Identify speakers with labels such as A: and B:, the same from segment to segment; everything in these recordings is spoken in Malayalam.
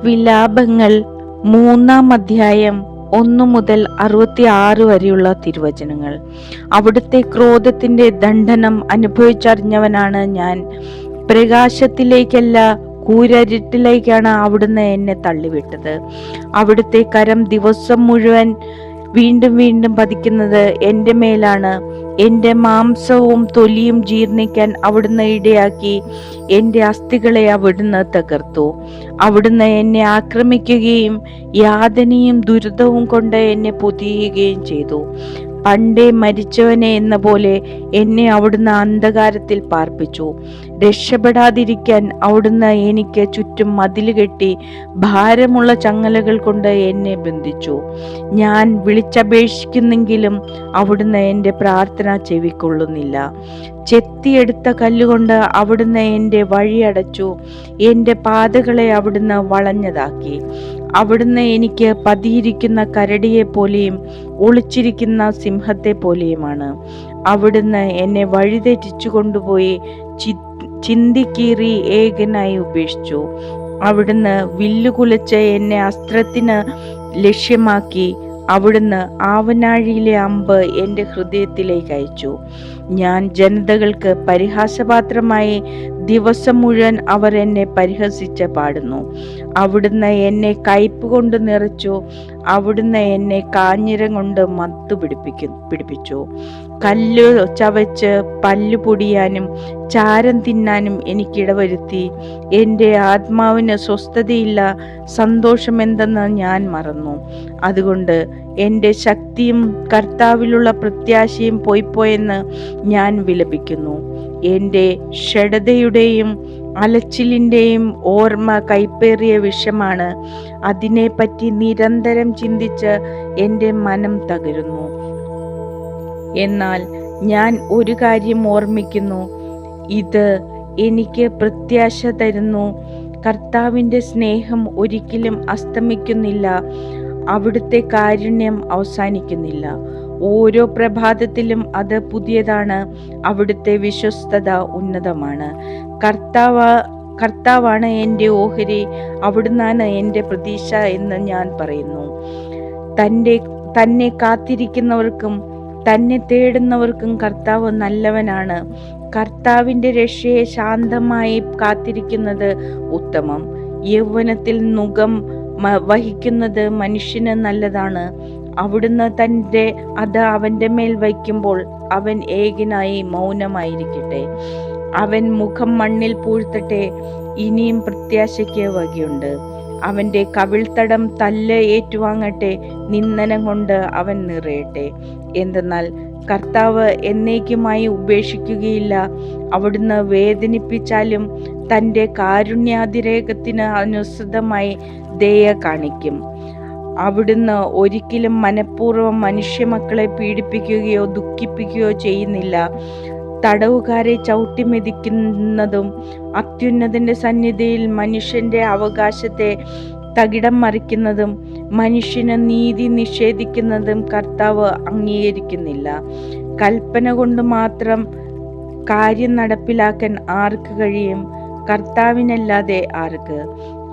A: വിലാപങ്ങൾ 3-ാം അധ്യായം 1 മുതൽ 66 വരെയുള്ള തിരുവചനങ്ങൾ. അവിടുത്തെ ക്രോധത്തിന്റെ ദണ്ഡനം അനുഭവിച്ചറിഞ്ഞവനാണ് ഞാൻ. പ്രകാശത്തിലേക്കല്ല, കൂരിരുട്ടിലേക്കാണ് അവിടുന്ന് എന്നെ തള്ളിവിട്ടത്. അവിടുത്തെ കരം ദിവസം മുഴുവൻ വീണ്ടും വീണ്ടും പതിക്കുന്നത് എന്റെ മേലാണ്. എന്റെ മാംസവും തൊലിയും ജീർണിക്കാൻ അവിടുന്ന് ഇടയാക്കി. എന്റെ അസ്ഥികളെ അവിടുന്ന് തകർത്തു. അവിടുന്ന് എന്നെ ആക്രമിക്കുകയും യാതനയും ദുരിതവും കൊണ്ട് എന്നെ പൊതിയുകയും ചെയ്തു. പണ്ടേ മരിച്ചവനെ എന്ന പോലെ എന്നെ അവിടുന്ന് അന്ധകാരത്തിൽ പാർപ്പിച്ചു. രക്ഷപ്പെടാതിരിക്കാൻ അവിടുന്ന് എനിക്ക് ചുറ്റും മതില് കെട്ടി ഭാരമുള്ള ചങ്ങലകൾ കൊണ്ട് എന്നെ ബന്ധിച്ചു. ഞാൻ വിളിച്ചപേക്ഷിക്കുന്നെങ്കിലും അവിടുന്ന് എൻ്റെ പ്രാർത്ഥന ചെവിക്കൊള്ളുന്നില്ല. ചെത്തിയെടുത്ത കല്ലുകൊണ്ട് അവിടുന്ന് എൻ്റെ വഴി അടച്ചു. എൻ്റെ പാതകളെ അവിടുന്ന് വളഞ്ഞതാക്കി. അവിടുന്ന് എനിക്ക് പതിയിരിക്കുന്ന കരടിയെ പോലെയും ഒളിച്ചിരിക്കുന്ന സിംഹത്തെ പോലെയുമാണ്. അവിടുന്ന് എന്നെ വഴിതെറ്റിച്ചു കൊണ്ടുപോയി ചിന്തിക്കീറി ഏകനായി ഉപേക്ഷിച്ചു. അവിടുന്ന് വില്ലുകുലച്ച് എന്നെ അസ്ത്രത്തിന് ലക്ഷ്യമാക്കി. അവിടുന്ന് ആവനാഴിയിലെ അമ്പ് എൻ്റെ ഹൃദയത്തിലേക്ക് അയച്ചു. ഞാൻ ജനതകൾക്ക് പരിഹാസപാത്രമായി. ദിവസം മുഴുവൻ അവർ എന്നെ പരിഹസിച്ച് പാടുന്നു. അവിടുന്ന് എന്നെ കയ്പ് കൊണ്ട് നിറച്ചു. അവിടുന്ന് എന്നെ കാഞ്ഞിരം കൊണ്ട് പിടിപ്പിച്ചു. കല്ല് ചവച്ച് പല്ലു പൊടിയാനും ചാരം തിന്നാനും എനിക്കിടവരുത്തി. എൻ്റെ ആത്മാവിന് സ്വസ്ഥതയില്ല. സന്തോഷം എന്തെന്ന് ഞാൻ മറന്നു. അതുകൊണ്ട് എൻ്റെ ശക്തിയും കർത്താവിലുള്ള പ്രത്യാശയും പോയിപ്പോയെന്ന് ഞാൻ വിലപിക്കുന്നു. എൻ്റെ ഷഡതയുടെയും അലച്ചിലിൻ്റെയും ഓർമ്മ കൈപ്പേറിയ വിഷമാണ്. അതിനെപ്പറ്റി നിരന്തരം ചിന്തിച്ച് എൻ്റെ മനം തകരുന്നു. എന്നാൽ ഞാൻ ഒരു കാര്യം ഓർമ്മിക്കുന്നു, ഇത് എനിക്ക് പ്രത്യാശ തരുന്നു. കർത്താവിൻ്റെ സ്നേഹം ഒരിക്കലും അസ്തമിക്കുന്നില്ല. അവിടുത്തെ കാരുണ്യം അവസാനിക്കുന്നില്ല. ഓരോ പ്രഭാതത്തിലും അത് പുതിയതാണ്. അവിടുത്തെ വിശ്വസ്തത ഉന്നതമാണ്. കർത്താവാണ് എൻ്റെ ഓഹരി. അവിടുന്നാണ് എൻ്റെ പ്രതീക്ഷ എന്ന് ഞാൻ പറയുന്നു. തന്നെ കാത്തിരിക്കുന്നവർക്കും തന്നെ തേടുന്നവർക്കും കർത്താവ് നല്ലവനാണ്. കർത്താവിൻ്റെ രക്ഷയെ ശാന്തമായി കാത്തിരിക്കുന്നത് ഉത്തമം. യൗവനത്തിൽ നുകം വഹിക്കുന്നത് മനുഷ്യന് നല്ലതാണ്. അവിടുന്ന് അത് അവൻ്റെ മേൽ വയ്ക്കുമ്പോൾ അവൻ ഏകനായി മൗനമായിരിക്കട്ടെ. അവൻ മുഖം മണ്ണിൽ പൂഴ്ത്തട്ടെ. ഇനിയും പ്രത്യാശയ്ക്ക് വകയുണ്ട്. അവൻ്റെ കവിൾത്തടം തല്ല് ഏറ്റുവാങ്ങട്ടെ. നിന്ദനം കൊണ്ട് അവൻ നിറയട്ടെ. എന്തെന്നാൽ കർത്താവ് എന്നേക്കുമായി ഉപേക്ഷിക്കുകയില്ല. അവിടുന്ന് വേദനിപ്പിച്ചാലും തൻ്റെ കാരുണ്യാതിരേകത്തിന് അനുസൃതമായി ദയ കാണിക്കും. അവിടുന്ന് ഒരിക്കലും മനഃപൂർവ്വം മനുഷ്യമക്കളെ പീഡിപ്പിക്കുകയോ ദുഃഖിപ്പിക്കുകയോ ചെയ്യുന്നില്ല. തടവുകാരെ ചവിട്ടിമെതിക്കുന്നതും അത്യുന്നതന്റെ സന്നിധിയിൽ മനുഷ്യന്റെ അവകാശത്തെ തകിടം മറിക്കുന്നതും മനുഷ്യന് നീതി നിഷേധിക്കുന്നതും കർത്താവ് അംഗീകരിക്കുന്നില്ല. കൽപ്പന കൊണ്ട് മാത്രം കാര്യം നടപ്പിലാക്കാൻ ആർക്ക് കഴിയും? കർത്താവിനല്ലാതെ ആർക്ക്?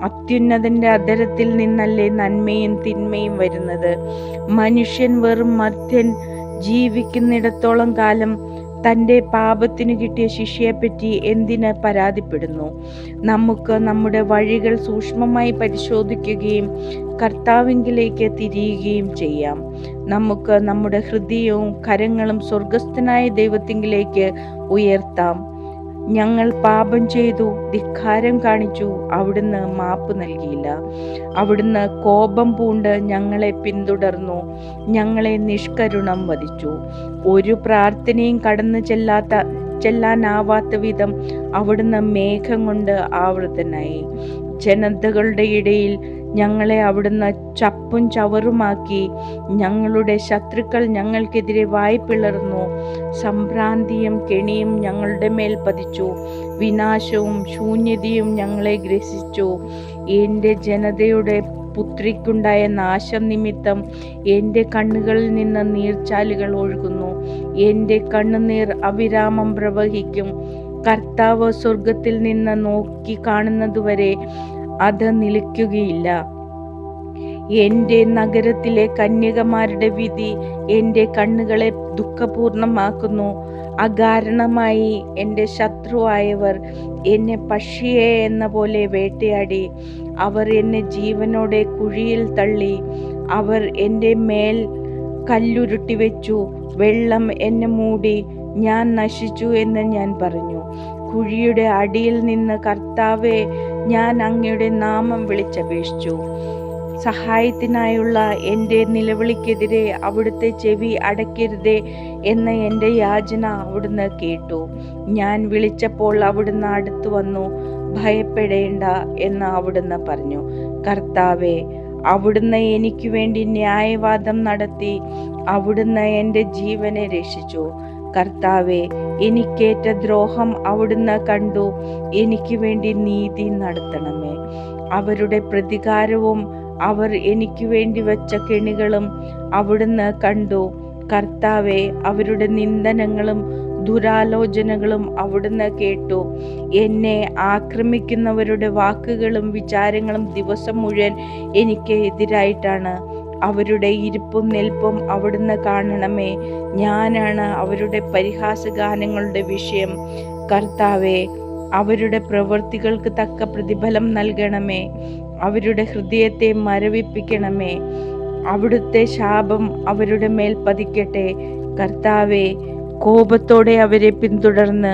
A: അത്യുന്നതന്റെ അധരത്തിൽ നിന്നല്ലേ നന്മയും തിന്മയും വരുന്നത്. മനുഷ്യൻ വെറും മർത്യൻ. ജീവിക്കുന്നിടത്തോളം കാലം തൻ്റെ പാപത്തിനു കിട്ടിയ ശിക്ഷയെപ്പറ്റി എന്തിന് പരാതിപ്പെടുന്നു? നമുക്ക് നമ്മുടെ വഴികൾ സൂക്ഷ്മമായി പരിശോധിക്കുകയും കർത്താവിങ്കിലേക്ക് തിരിയുകയും ചെയ്യാം. നമുക്ക് നമ്മുടെ ഹൃദയവും കരങ്ങളും സ്വർഗസ്ഥനായ ദൈവത്തിങ്കിലേക്ക് ഉയർത്താം. ഞങ്ങൾ പാപം ചെയ്തു, ധിക്കാരം കാണിച്ചു. അവിടുന്ന് മാപ്പ് നൽകിയില്ല. അവിടുന്ന് കോപം പൂണ്ട് ഞങ്ങളെ പിന്തുടർന്നു. ഞങ്ങളെ നിഷ്കരുണം വധിച്ചു. ഒരു പ്രാർത്ഥനയും കടന്നു ചെല്ലാനാവാത്ത വിധം അവിടുന്ന് മേഘം കൊണ്ട് ആവൃതനായി. ജനതകളുടെ ഇടയിൽ ഞങ്ങളെ അവിടുന്ന് ചപ്പും ചവറുമാക്കി. ഞങ്ങളുടെ ശത്രുക്കൾ ഞങ്ങൾക്കെതിരെ വായ് പിളർന്നു. സംഭ്രാന്തിയും കെണിയും ഞങ്ങളുടെ മേൽ പതിച്ചു. വിനാശവും ശൂന്യതയും ഞങ്ങളെ ഗ്രസിച്ചു. എൻ്റെ ജനതയുടെ പുത്രിക്കുണ്ടായ നാശം നിമിത്തം എൻ്റെ കണ്ണുകളിൽ നിന്ന് നീർച്ചാലുകൾ ഒഴുകുന്നു. എൻ്റെ കണ്ണുനീർ അവിരാമം പ്രവഹിക്കും. കർത്താവ് സ്വർഗത്തിൽ നിന്ന് നോക്കി കാണുന്നതുവരെ അത് നിലയ്ക്കുകയില്ല. എൻ്റെ നഗരത്തിലെ കന്യകമാരുടെ വിധി എൻ്റെ കണ്ണുകളെ ദുഃഖപൂർണമാക്കുന്നു. അകാരണമായി എൻ്റെ ശത്രുവായവർ എന്നെ പക്ഷിയെ എന്ന പോലെ വേട്ടയാടി. അവർ എന്നെ ജീവനോടെ കുഴിയിൽ തള്ളി. അവർ എൻ്റെ മേൽ കല്ലുരുട്ടി വെച്ചു. വെള്ളം എന്നെ മൂടി. ഞാൻ നശിച്ചു എന്ന് ഞാൻ പറഞ്ഞു. കുഴിയുടെ അടിയിൽ നിന്ന് കർത്താവേ, ഞാൻ അങ്ങയുടെ നാമം വിളിച്ചപേക്ഷിച്ചു. സഹായത്തിനായുള്ള എൻ്റെ നിലവിളിക്കെതിരെ അവിടുത്തെ ചെവി അടയ്ക്കരുതേ എന്ന എൻ്റെ യാചന അവിടുന്ന് കേട്ടു. ഞാൻ വിളിച്ചപ്പോൾ അവിടുന്ന് അടുത്തു വന്നു. ഭയപ്പെടേണ്ട എന്ന് അവിടുന്ന് പറഞ്ഞു. കർത്താവേ, അവിടുന്ന് എനിക്ക് വേണ്ടി ന്യായവാദം നടത്തി. അവിടുന്ന് എൻ്റെ ജീവനെ രക്ഷിച്ചു. കർത്താവേ, എനിക്കേറ്റ ദ്രോഹം അവിടുന്ന് കണ്ടു. എനിക്ക് വേണ്ടി നീതി നടത്തണമേ. അവരുടെ പ്രതികാരവും അവർ എനിക്ക് വേണ്ടി വച്ച കെണികളും അവിടുന്ന് കണ്ടു. കർത്താവേ, അവരുടെ നിന്ദനങ്ങളും ദുരാലോചനകളും അവിടുന്ന് കേട്ടു. എന്നെ ആക്രമിക്കുന്നവരുടെ വാക്കുകളും വിചാരങ്ങളും ദിവസം മുഴുവൻ എനിക്ക് എതിരായിട്ടാണ്. അവരുടെ ഇരിപ്പും നിൽപ്പും അവിടുന്ന് കാണണമേ. ഞാനാണ് അവരുടെ പരിഹാസഗാനങ്ങളുടെ വിഷയം. കർത്താവേ, അവരുടെ പ്രവൃത്തികൾക്ക് തക്ക പ്രതിഫലം നൽകണമേ. അവരുടെ ഹൃദയത്തെ മരവിപ്പിക്കണമേ. അവിടുത്തെ ശാപം അവരുടെ മേൽ പതിക്കട്ടെ. കർത്താവേ, കോപത്തോടെ അവരെ പിന്തുടർന്ന്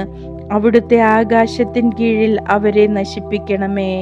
A: അവിടുത്തെ ആകാശത്തിൻ കീഴിൽ അവരെ നശിപ്പിക്കണമേ.